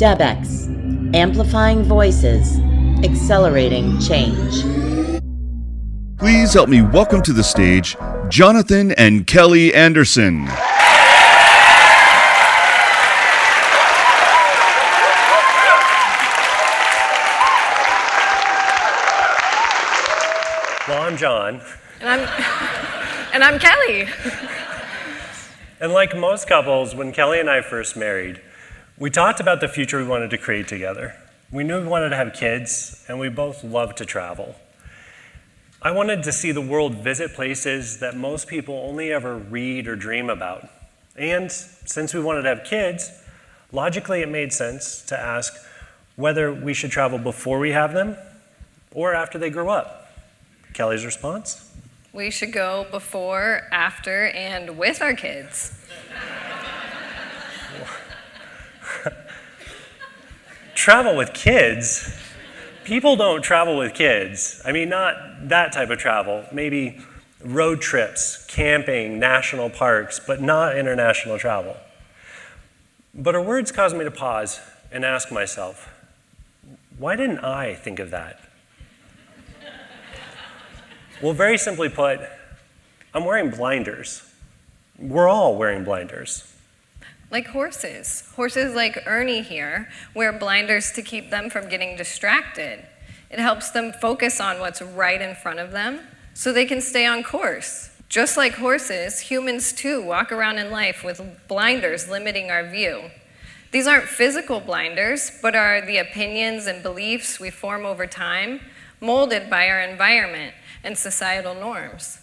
DEBx, amplifying voices, accelerating change. Please help me welcome to the stage Jonathan and Kelly Anderson. Well, I'm John. And I'm Kelly. And like most couples, when Kelly and I first married, we talked about the future we wanted to create together. We knew we wanted to have kids, and we both loved to travel. I wanted to see the world, visit places that most people only ever read or dream about. And since we wanted to have kids, logically it made sense to ask whether we should travel before we have them or after they grow up. Kelly's response? We should go before, after, and with our kids. Travel with kids? People don't travel with kids. I mean, not that type of travel. Maybe road trips, camping, national parks, but not international travel. But her words caused me to pause and ask myself, why didn't I think of that? Well, very simply put, I'm wearing blinders. We're all wearing blinders. Like horses. Horses like Ernie here wear blinders to keep them from getting distracted. It helps them focus on what's right in front of them so they can stay on course. Just like horses, humans too walk around in life with blinders limiting our view. These aren't physical blinders, but are the opinions and beliefs we form over time, molded by our environment and societal norms.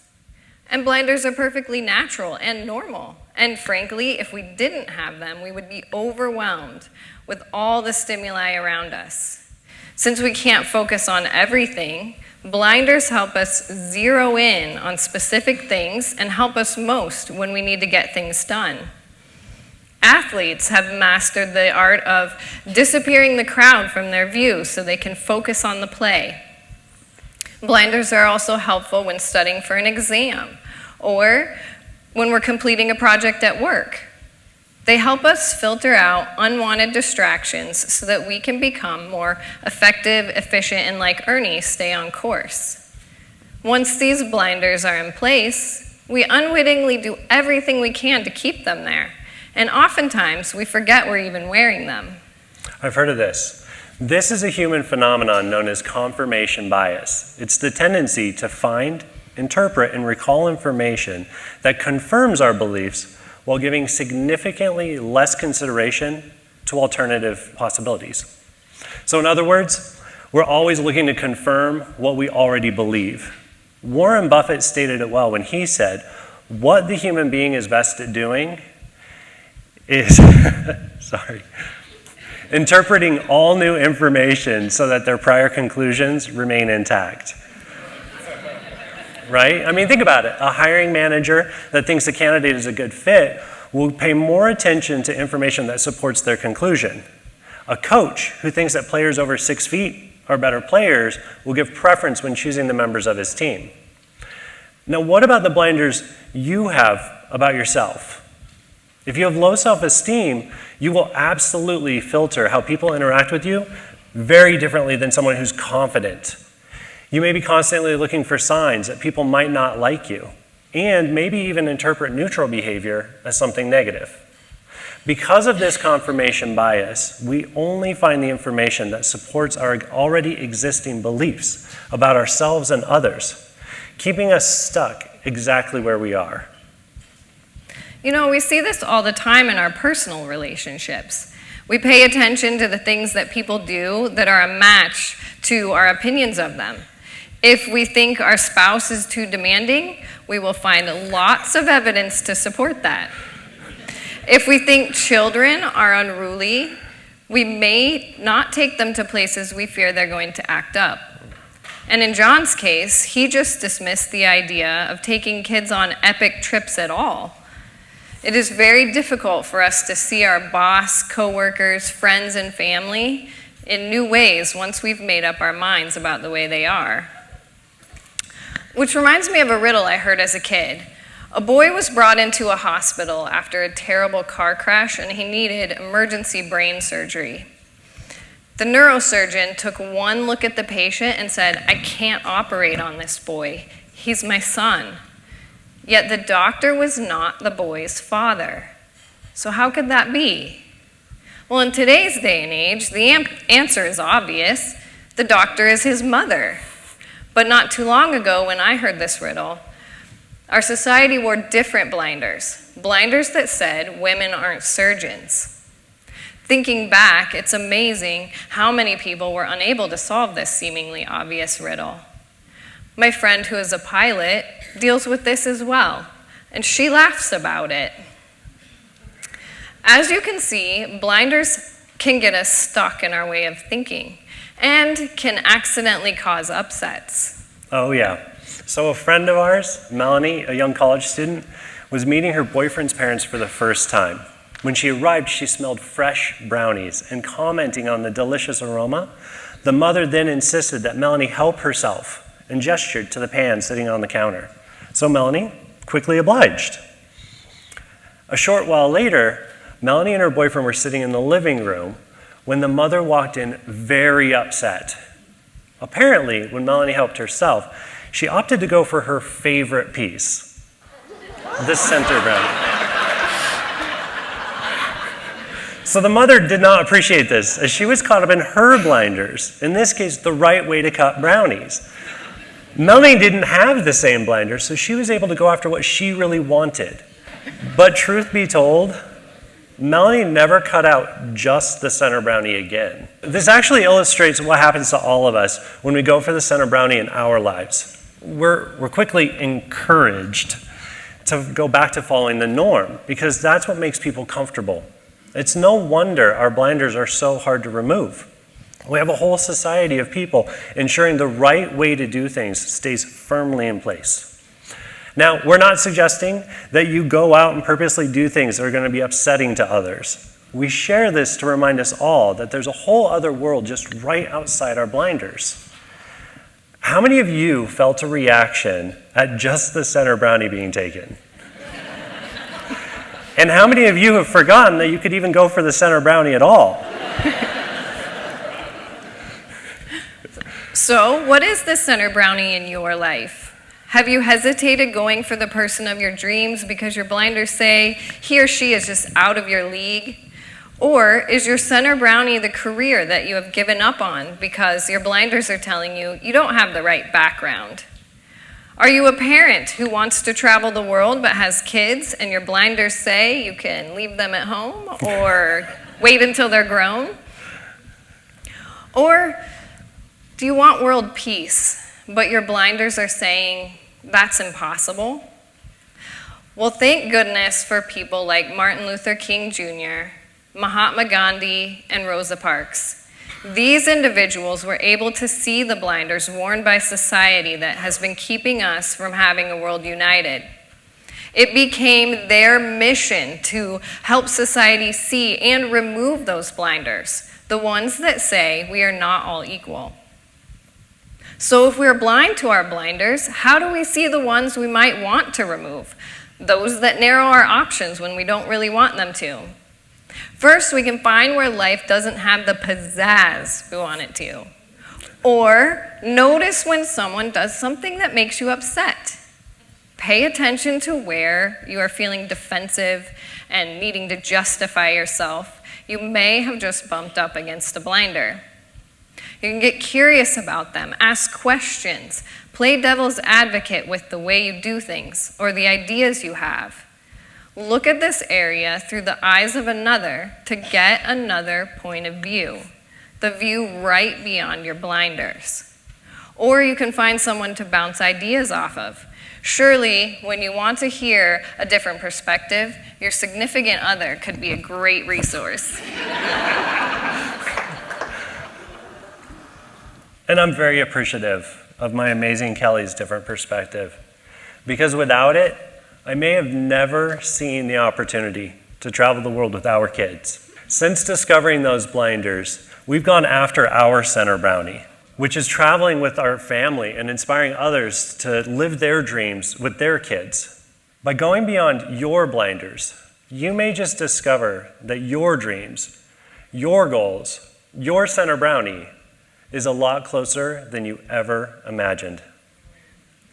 And blinders are perfectly natural and normal. And frankly, if we didn't have them, we would be overwhelmed with all the stimuli around us. Since we can't focus on everything, blinders help us zero in on specific things and help us most when we need to get things done. Athletes have mastered the art of disappearing the crowd from their view so they can focus on the play. Blinders are also helpful when studying for an exam or when we're completing a project at work. They help us filter out unwanted distractions so that we can become more effective, efficient, and like Ernie, stay on course. Once these blinders are in place, we unwittingly do everything we can to keep them there, and oftentimes we forget we're even wearing them. I've heard of this. This is a human phenomenon known as confirmation bias. It's the tendency to find, interpret, and recall information that confirms our beliefs while giving significantly less consideration to alternative possibilities. So in other words, we're always looking to confirm what we already believe. Warren Buffett stated it well when he said, what the human being is best at doing is, interpreting all new information so that their prior conclusions remain intact. Right? I mean, think about it. A hiring manager that thinks a candidate is a good fit will pay more attention to information that supports their conclusion. A coach who thinks that players over 6 feet are better players will give preference when choosing the members of his team. Now, what about the blinders you have about yourself? If you have low self-esteem, you will absolutely filter how people interact with you very differently than someone who's confident. You may be constantly looking for signs that people might not like you, and maybe even interpret neutral behavior as something negative. Because of this confirmation bias, we only find the information that supports our already existing beliefs about ourselves and others, keeping us stuck exactly where we are. You know, we see this all the time in our personal relationships. We pay attention to the things that people do that are a match to our opinions of them. If we think our spouse is too demanding, we will find lots of evidence to support that. If we think children are unruly, we may not take them to places we fear they're going to act up. And in John's case, he just dismissed the idea of taking kids on epic trips at all. It is very difficult for us to see our boss, coworkers, friends, and family in new ways once we've made up our minds about the way they are. Which reminds me of a riddle I heard as a kid. A boy was brought into a hospital after a terrible car crash and he needed emergency brain surgery. The neurosurgeon took one look at the patient and said, "I can't operate on this boy. He's my son." Yet the doctor was not the boy's father. So how could that be? Well, in today's day and age, the answer is obvious. The doctor is his mother. But not too long ago, when I heard this riddle, our society wore different blinders that said women aren't surgeons. Thinking back, it's amazing how many people were unable to solve this seemingly obvious riddle. My friend, who is a pilot, deals with this as well, and she laughs about it. As you can see, blinders can get us stuck in our way of thinking and can accidentally cause upsets. Oh yeah. So a friend of ours, Melanie, a young college student, was meeting her boyfriend's parents for the first time. When she arrived, she smelled fresh brownies, and commenting on the delicious aroma, the mother then insisted that Melanie help herself and gestured to the pan sitting on the counter. So Melanie quickly obliged. A short while later, Melanie and her boyfriend were sitting in the living room when the mother walked in very upset. Apparently, when Melanie helped herself, she opted to go for her favorite piece, the center brownie. So the mother did not appreciate this, as she was caught up in her blinders, in this case, the right way to cut brownies. Melanie didn't have the same blinders, so she was able to go after what she really wanted. But truth be told, Melanie never cut out just the center brownie again. This actually illustrates what happens to all of us when we go for the center brownie in our lives. We're quickly encouraged to go back to following the norm, because that's what makes people comfortable. It's no wonder our blinders are so hard to remove. We have a whole society of people ensuring the right way to do things stays firmly in place. Now, we're not suggesting that you go out and purposely do things that are going to be upsetting to others. We share this to remind us all that there's a whole other world just right outside our blinders. How many of you felt a reaction at just the center brownie being taken? And how many of you have forgotten that you could even go for the center brownie at all? So, what is the center brownie in your life? Have you hesitated going for the person of your dreams because your blinders say he or she is just out of your league? Or is your center brownie the career that you have given up on because your blinders are telling you you don't have the right background? Are you a parent who wants to travel the world but has kids and your blinders say you can leave them at home or wait until they're grown? Or do you want world peace, but your blinders are saying that's impossible? Well, thank goodness for people like Martin Luther King Jr., Mahatma Gandhi, and Rosa Parks. These individuals were able to see the blinders worn by society that has been keeping us from having a world united. It became their mission to help society see and remove those blinders, the ones that say we are not all equal. So if we're blind to our blinders, how do we see the ones we might want to remove? Those that narrow our options when we don't really want them to. First, we can find where life doesn't have the pizzazz we want it to. Or notice when someone does something that makes you upset. Pay attention to where you are feeling defensive and needing to justify yourself. You may have just bumped up against a blinder. You can get curious about them, ask questions, play devil's advocate with the way you do things or the ideas you have. Look at this area through the eyes of another to get another point of view, the view right beyond your blinders. Or you can find someone to bounce ideas off of. Surely, when you want to hear a different perspective, your significant other could be a great resource. And I'm very appreciative of my amazing Kelly's different perspective, because without it, I may have never seen the opportunity to travel the world with our kids. Since discovering those blinders, we've gone after our center brownie, which is traveling with our family and inspiring others to live their dreams with their kids. By going beyond your blinders, you may just discover that your dreams, your goals, Your center brownie is a lot closer than you ever imagined.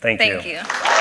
Thank you. Thank you.